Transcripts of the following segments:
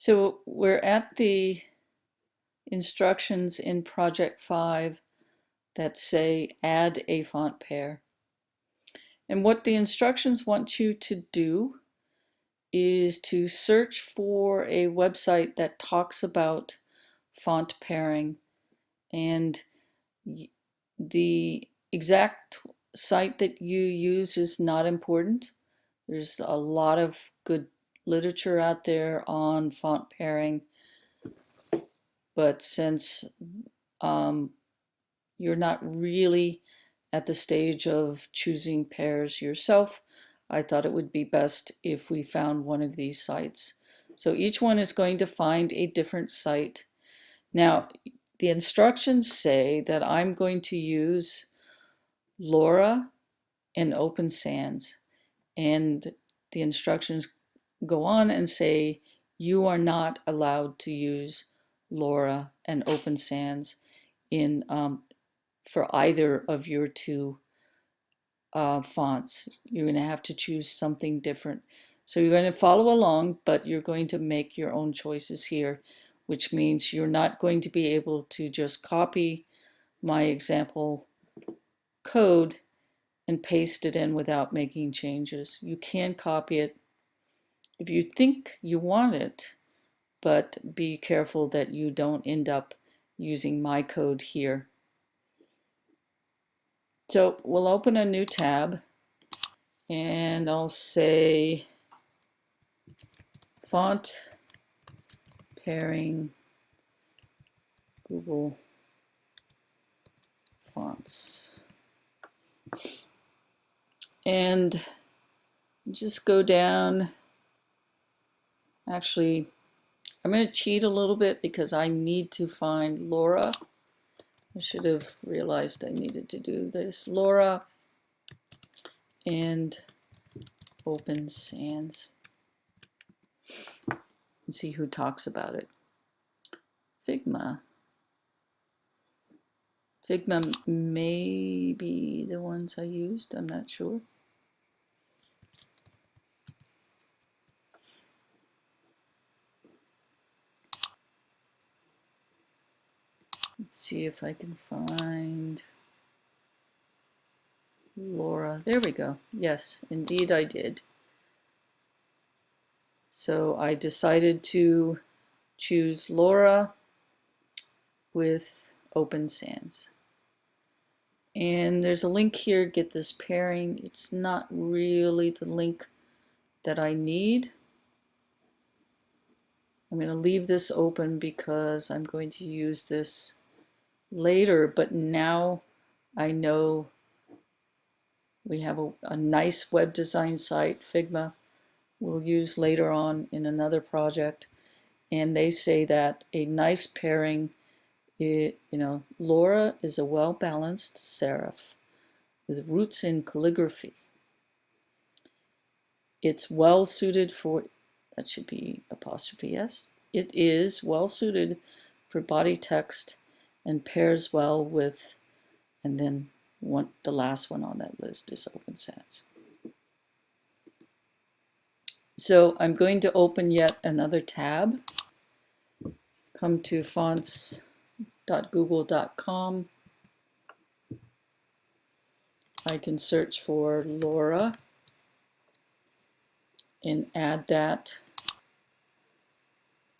So we're at the instructions in Project 5 that say add a font pair. And what the instructions want you to do is to search for a website that talks about font pairing. And the exact site that you use is not important. There's a lot of good literature out there on font pairing, but since you're not really at the stage of choosing pairs yourself, I thought it would be best if we found one of these sites. So each one is going to find a different site. Now, the instructions say that I'm going to use LoRa and Open Sans, and the instructions go on and say you are not allowed to use LoRa and Open Sans in for either of your two fonts. You're going to have to choose something different. So you're going to follow along, but you're going to make your own choices here, which means you're not going to be able to just copy my example code and paste it in without making changes. You can copy it if you think you want it, but be careful that you don't end up using my code here. So we'll open a new tab and I'll say font pairing Google Fonts. And just go down. Actually, I'm going to cheat a little bit because I need to find LoRa. I should have realized I needed to do this. LoRa and Open Sans. And see who talks about it. Figma. Figma may be the ones I used, I'm not sure. Let's see if I can find LoRa. There we go. Yes, indeed I did. So I decided to choose LoRa with Open Sans. And there's a link here, get this pairing. It's not really the link that I need. I'm going to leave this open because I'm going to use this later, but now I know we have a nice web design site, Figma, we'll use later on in another project. And they say that a nice pairing, LoRa is a well-balanced serif with roots in calligraphy. It's well suited for, that should be apostrophe S. It is well suited for body text and pairs well with, and then the last one on that list is Open Sans. So I'm going to open yet another tab. Come to fonts.google.com. I can search for LoRa and add that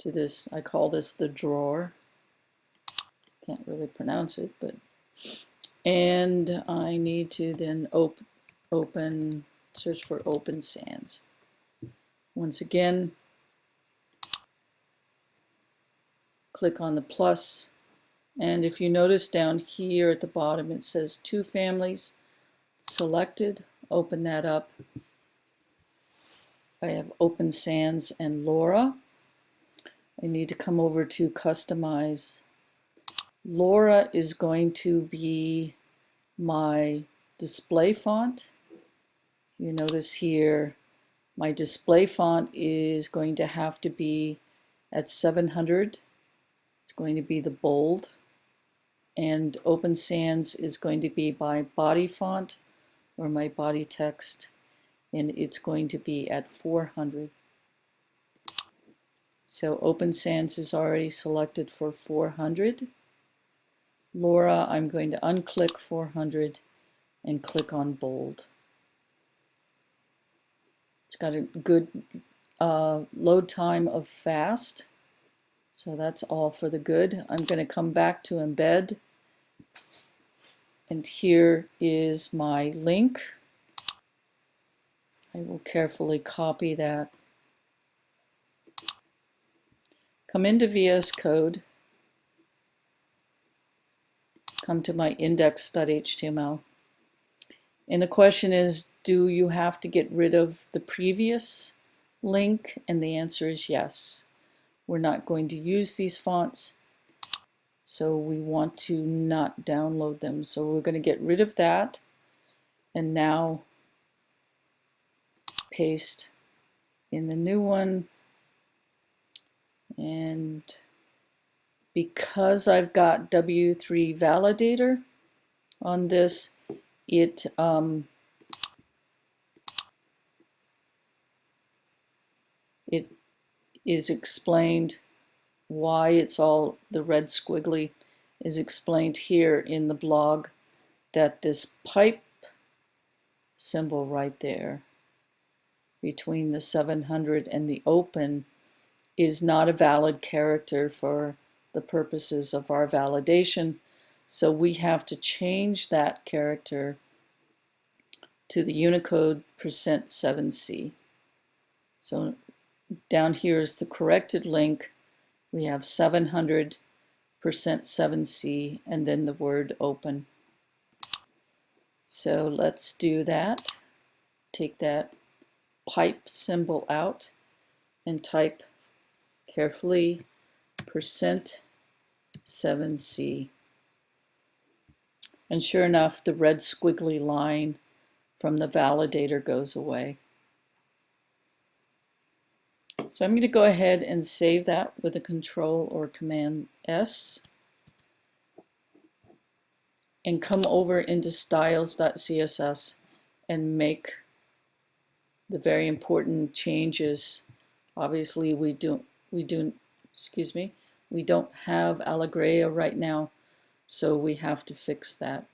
to this. I call this the drawer. Can't really pronounce it, but. And I need to then search for Open Sans. Once again, click on the plus, and if you notice down here at the bottom it says two families selected. Open that up. I have Open Sans and LoRa. I need to come over to customize. LoRa is going to be my display font. You notice here my display font is going to have to be at 700. It's going to be the bold. And Open Sans is going to be my body font or my body text, and it's going to be at 400. So Open Sans is already selected for 400. Laura, I'm going to unclick 400 and click on bold. It's got a good load time of fast, so that's all for the good. I'm going to come back to embed, and here is my link. I will carefully copy that. Come into VS Code, come to my index.html, and the question is, do you have to get rid of the previous link? And the answer is yes. We're not going to use these fonts, so we want to not download them. So we're going to get rid of that, and now paste in the new one. And because I've got W3 validator on this, it is explained why it's all the red squiggly is explained here in the blog, that this pipe symbol right there between the 700 and the open is not a valid character for the purposes of our validation. So we have to change that character to the Unicode %7C. So down here is the corrected link. We have 700 %7C and then the word open. So let's do that. Take that pipe symbol out and type carefully %7C. And sure enough, the red squiggly line from the validator goes away. So I'm going to go ahead and save that with a Control or Command S and come over into styles.css and make the very important changes. Obviously we don't have Allegreia right now, so we have to fix that.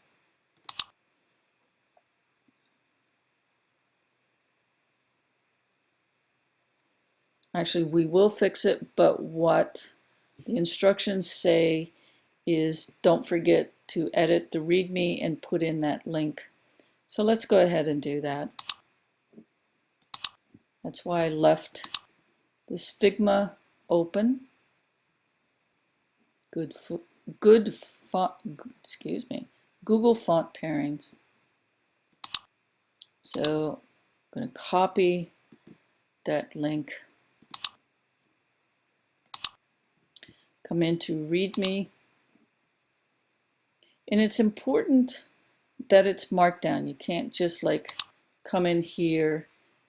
Actually, we will fix it, but what the instructions say is don't forget to edit the README and put in that link. So let's go ahead and do that. That's why I left this Figma open. Google font pairings. So I'm going to copy that link, come into README, and it's important that it's Markdown. You can't just like come in here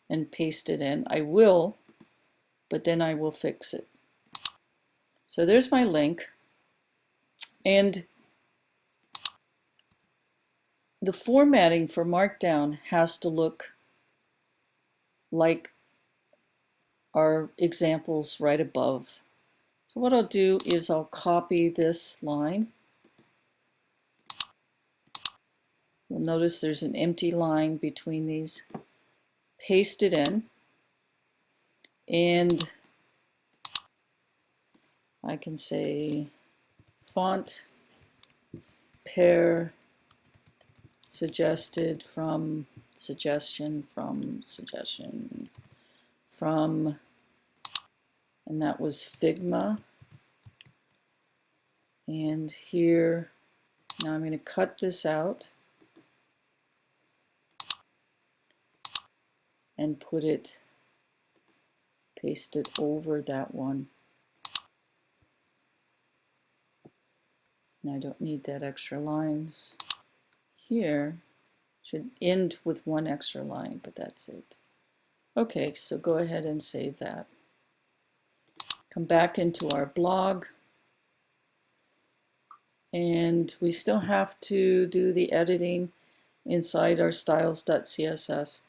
and paste it in. I will, but then I will fix it. So there's my link, and the formatting for Markdown has to look like our examples right above. So what I'll do is I'll copy this line. You'll notice there's an empty line between these. Paste it in, and I can say font pair suggested from suggestion from, and that was Figma. And here, now I'm going to cut this out and put it, paste it over that one. Now I don't need that extra lines here. Should end with one extra line, but that's it. Okay, so go ahead and save that. Come back into our blog, and we still have to do the editing inside our styles.css,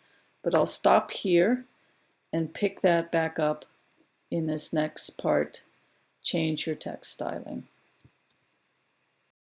but I'll stop here and pick that back up in this next part, change your text styling.